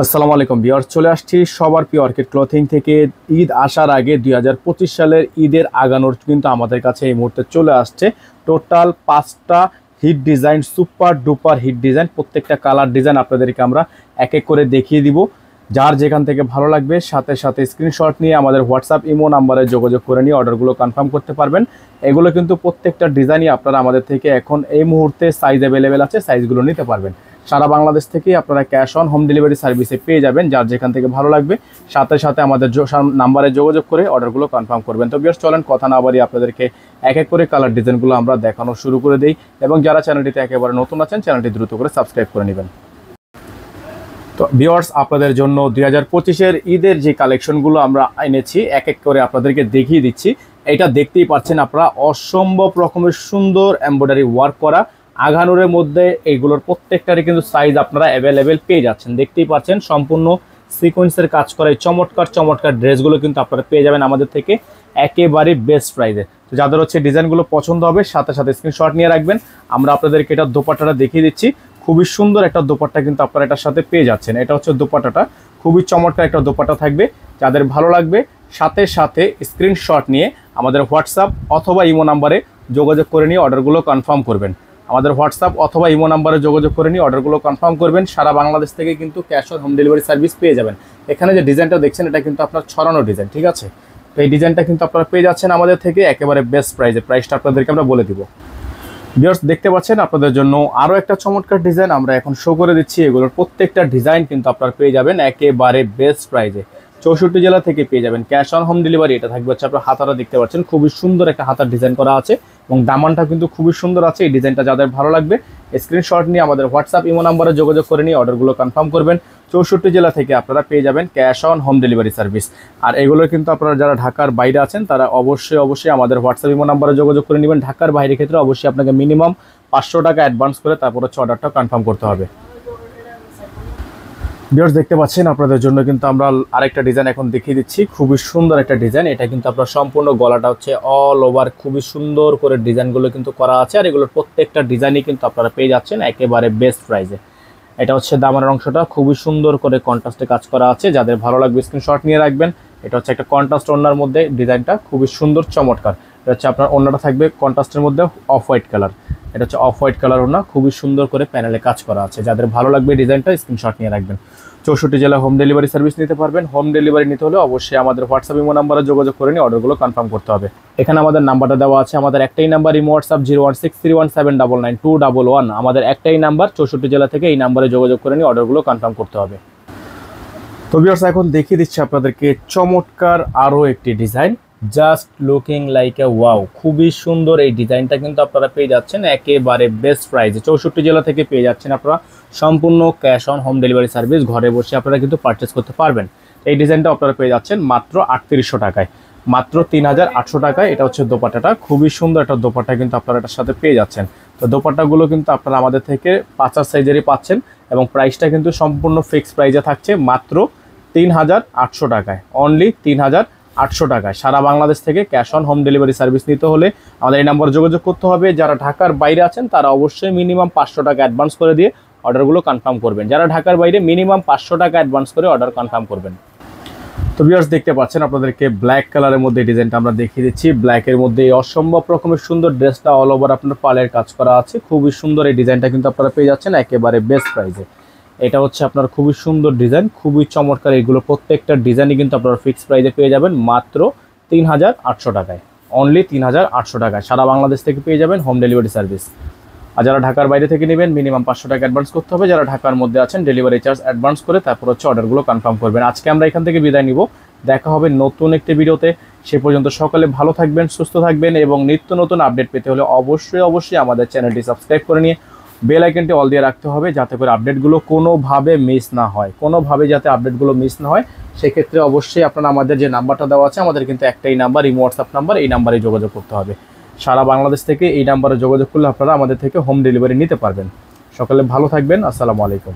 আসসালামু আলাইকুম ভিউয়ার্স, চলে আসছি সবার প্রিয় অর্কিড ক্লথিং থেকে। ঈদ আসার আগে 2025 সালের ঈদের আগানোর কিন্তু আমাদের কাছে এই মুহূর্তে চলে আসছে টোটাল 5টা hit design, super duper hit design. প্রত্যেকটা কালার ডিজাইন আপনাদেরকে আমরা এক এক করে দেখিয়ে দিব। যার যেখান থেকে ভালো লাগবে সাথে সাথে স্ক্রিনশট নিয়ে আমাদের হোয়াটসঅ্যাপ ইমো নাম্বারে যোগাযোগ করে নিয়ে অর্ডারগুলো কনফার্ম করতে পারবেন। এগুলো কিন্তু প্রত্যেকটা ডিজাইনই আপনারা আমাদের থেকে এখন এই মুহূর্তে সাইজ অ্যাভেলেবেল আছে, সাইজগুলো নিতে পারবেন। সারা বাংলাদেশ থেকেই আপনারা ক্যাশ অন হোম ডেলিভারি সার্ভিসে পেয়ে যাবেন। যার যেখান থেকে ভালো লাগবে সাথে সাথে আমাদের নাম্বারে যোগাযোগ করে অর্ডারগুলো কনফার্ম করবেন। তো ভিউয়ার্স, চলেন কথা না বাড়িয়ে আপনাদেরকে এক এক করে কালার ডিজাইনগুলো আমরা দেখানো শুরু করে দিই, এবং যারা চ্যানেলটিতে একেবারে নতুন আছেন চ্যানেলটি দ্রুত করে সাবস্ক্রাইব করে নেবেন। তো ভিউয়ার্স, আপনাদের জন্য 2025-এর ঈদের যে কালেকশনগুলো আমরা এনেছি এক এক করে আপনাদেরকে দেখিয়ে দিচ্ছি। এটা দেখতেই পাচ্ছেন আপনারা, অসম্ভব রকমের সুন্দর এমব্রয়ডারি ওয়ার্ক করা আঘানুরের মধ্যে এইগুলোর প্রত্যেকটারই কিন্তু সাইজ আপনারা অ্যাভেলেবেল পেয়ে যাচ্ছেন। দেখতেই পাচ্ছেন সম্পূর্ণ সিকোয়েন্সের কাজ করা এই চমৎকার চমৎকার ড্রেসগুলো কিন্তু আপনারা পেয়ে যাবেন আমাদের থেকে একেবারে বেস্ট প্রাইসে। তো যাদের হচ্ছে ডিজাইনগুলো পছন্দ হবে সাথে সাথে স্ক্রিনশট নিয়ে রাখবেন। আমরা আপনাদেরকে এটা দোপাট্টাটা দেখিয়ে দিচ্ছি। খুবই সুন্দর একটা দোপাট্টা কিন্তু আপনারা এটার সাথে পেয়ে যাচ্ছেন। এটা হচ্ছে দোপাট্টাটা, খুবই চমৎকার একটা দোপাট্টা থাকবে। যাদের ভালো লাগবে সাথে সাথে স্ক্রিনশট নিয়ে আমাদের হোয়াটসঅ্যাপ অথবা ইমো নাম্বারে যোগাযোগ করে নিয়ে অর্ডারগুলো কনফার্ম করবেন। আমাদের হোয়াটসঅ্যাপ অথবা ইমো নাম্বারে যোগাযোগ করে নিয়ে অর্ডারগুলো কনফার্ম করবেন। সারা বাংলাদেশ থেকে কিন্তু cash on home delivery service পেয়ে যাবেন। এখানে যে ডিজাইনটা দেখছেন এটা কিন্তু আপনার ছড়ানো ডিজাইন, ঠিক আছে? তো এই ডিজাইনটা কিন্তু আপনারা পেয়ে যাচ্ছেন আমাদের থেকে একেবারে বেস্ট প্রাইসে। প্রাইসটা আপনাদেরকে আমরা বলে দিব। ভিউয়ার্স, দেখতে পাচ্ছেন আপনাদের জন্য আরও একটা চমৎকার ডিজাইন আমরা এখন শো করে দিচ্ছি। এগুলোর প্রত্যেকটা ডিজাইন কিন্তু আপনারা পেয়ে যাবেন একেবারে বেস্ট প্রাইসে। 64 জেলা থেকে পেয়ে যাবেন ক্যাশ অন হোম ডেলিভারি। এটা থাকবে হচ্ছে আপনার হাতাটা দেখতে পাচ্ছেন, খুবই সুন্দর একটা হাতার ডিজাইন করা আছে এবং দামানটা কিন্তু খুবই সুন্দর আছে। এই ডিজাইনটা যাদের ভালো লাগবে স্ক্রিনশট নিয়ে আমাদের হোয়াটসঅ্যাপ ইমো নাম্বারে যোগাযোগ করে নিয়ে অর্ডারগুলো কনফার্ম করবেন। 64 জেলা থেকে আপনারা পেয়ে যাবেন cash on home delivery service. আর এগুলো কিন্তু আপনারা যারা ঢাকার বাইরে আছেন তারা অবশ্যই আমাদের হোয়াটসঅ্যাপ ইমো নাম্বারে যোগাযোগ করে নেবেন। ঢাকার বাইরের ক্ষেত্রে অবশ্যই আপনাকে মিনিমাম 500 টাকা অ্যাডভান্স করে তারপর হচ্ছে অর্ডারটা কনফার্ম করতে হবে। ভিউয়ার্স, দেখতে পাচ্ছেন আপনাদের জন্য কিন্তু আমরা আরেকটা ডিজাইন এখন দেখিয়ে দিচ্ছি। খুবই সুন্দর একটা ডিজাইন। এটা কিন্তু আপনার সম্পূর্ণ গলাটা হচ্ছে অল ওভার খুবই সুন্দর করে ডিজাইনগুলো কিন্তু করা আছে। আর এগুলোর প্রত্যেকটা ডিজাইনই কিন্তু আপনারা পেয়ে যাচ্ছেন একেবারে বেস্ট প্রাইসে। এটা হচ্ছে দামানের অংশটা খুবই সুন্দর করে কন্ট্রাস্টে কাজ করা আছে। যাদের ভালো লাগবে স্ক্রিনশট নিয়ে রাখবেন। এটা হচ্ছে একটা কন্ট্রাস্ট ওড়নার মধ্যে ডিজাইনটা খুবই সুন্দর চমৎকার। এটা হচ্ছে আপনার ওড়নাটা থাকবে কন্ট্রাস্টের মধ্যে অফ হোয়াইট কালার। এটা হচ্ছে অফ হোয়াইট কালার ওড়না, খুবই সুন্দর করে প্যানেলে কাজ করা আছে। যাদের ভালো লাগবে ডিজাইনটা স্ক্রিনশট নিয়ে রাখবেন। 64 জেলা হোম ডেলিভারি সার্ভিস নিতে পারবেন। হোম ডেলিভারি নিতে হলে অবশ্যই আমাদের হোয়াটসঅ্যাপ ইমো নাম্বারে যোগাযোগ করে নিয়ে অর্ডারগুলো কনফার্ম করতে হবে। এখানে আমাদের নাম্বারটা দেওয়া আছে। আমাদের একটাই নাম্বার ইমো হোয়াটসঅ্যাপ 01631799211। আমাদের একটাই নাম্বার 64 জেলা থেকে এই নাম্বারে যোগাযোগ করে নিয়ে অর্ডারগুলো কনফার্ম করতে হবে। তো ভিউয়ার্স, এখন দেখিয়ে দিচ্ছি আপনাদেরকে চমৎকার আরও একটি design, just looking like a wow. খুবই সুন্দর এই ডিজাইনটা কিন্তু আপনারা পেয়ে যাচ্ছেন একেবারে বেস্ট প্রাইসে। 64 জেলা থেকে পেয়ে যাচ্ছেন আপনারা সম্পূর্ণ cash on home delivery service. ঘরে বসে আপনারা কিন্তু পারচেস করতে পারবেন। এই ডিজাইনটা আপনারা পেয়ে যাচ্ছেন মাত্র 3800 টাকায়, মাত্র 3800 টাকায়। এটা হচ্ছে দোপাট্টাটা, খুবই সুন্দর একটা দোপাট্টা কিন্তু আপনারা এটার সাথে পেয়ে যাচ্ছেন। তো দোপাট্টাগুলো কিন্তু আপনারা আমাদের থেকে 5 সাইজেরই পাচ্ছেন এবং প্রাইসটা কিন্তু সম্পূর্ণ ফিক্সড প্রাইসে থাকছে মাত্র 3800 টাকায়, অনলি 3800 টাকায়। সারা বাংলাদেশ থেকে cash on home delivery service নিতে হলে আমাদের এই নাম্বারে যোগাযোগ করতে হবে। যারা ঢাকার বাইরে আছেন তারা অবশ্যই মিনিমাম 500 টাকা অ্যাডভান্স করে দিয়ে অর্ডারগুলো কনফার্ম করবেন। যারা ঢাকার বাইরে মিনিমাম 500 টাকা অ্যাডভান্স করে অর্ডার কনফার্ম করবেন। তো ভিউয়ার্স, দেখতে পাচ্ছেন আপনাদেরকে ব্ল্যাক কালারের মধ্যে ডিজাইনটা আমরা দেখিয়ে দিচ্ছি। ব্ল্যাকের মধ্যে এই অসম্ভব রকমের সুন্দর ড্রেসটা অল ওভার আপনার পালের কাজ করা আছে। খুবই সুন্দর এই ডিজাইনটা কিন্তু আপনারা পেয়ে যাচ্ছেন একেবারে বেস্ট প্রাইসে। এটা হচ্ছে আপনার খুবই সুন্দর ডিজাইন, খুবই চমৎকার। এগুলো প্রত্যেকটা ডিজাইনই কিন্তু আপনারা ফিক্সড প্রাইসে পেয়ে যাবেন মাত্র 3800 টাকায়, অনলি 3800 টাকায়। সারা বাংলাদেশ থেকে পেয়ে যাবেন হোম ডেলিভারি সার্ভিস। আর যারা ঢাকার বাইরে থেকে নেবেন মিনিমাম 500 টাকা অ্যাডভান্স করতে হবে। যারা ঢাকার মধ্যে আছেন ডেলিভারি চার্জ অ্যাডভান্স করে তারপর হচ্ছে অর্ডারগুলো কনফার্ম করবেন। আজকে আমরা এখান থেকে বিদায় নিব। দেখা হবে নতুন একটি ভিডিওতে। সে পর্যন্ত সকালে ভালো থাকবেন, সুস্থ থাকবেন এবং নিত্য নতুন আপডেট পেতে হলে অবশ্যই আমাদের চ্যানেলটি সাবস্ক্রাইব করে নিয়ে বেল আইকনটি অল দিয়ে রাখতে হবে, যাতে করে আপডেটগুলো কোনোভাবে মিস না হয়, যাতে আপডেটগুলো মিস না হয়। সেক্ষেত্রে অবশ্যই আপনারা আমাদের যে নাম্বারটা দেওয়া আছে, আমাদের কিন্তু একটাই নাম্বার ইমো হোয়াটসঅ্যাপ নাম্বার, এই নাম্বারে যোগাযোগ করতে হবে। সারা বাংলাদেশ থেকে এই নাম্বারে যোগাযোগ করলে আপনারা আমাদের থেকে হোম ডেলিভারি নিতে পারবেন। সকালে ভালো থাকবেন। আসসালামু আলাইকুম।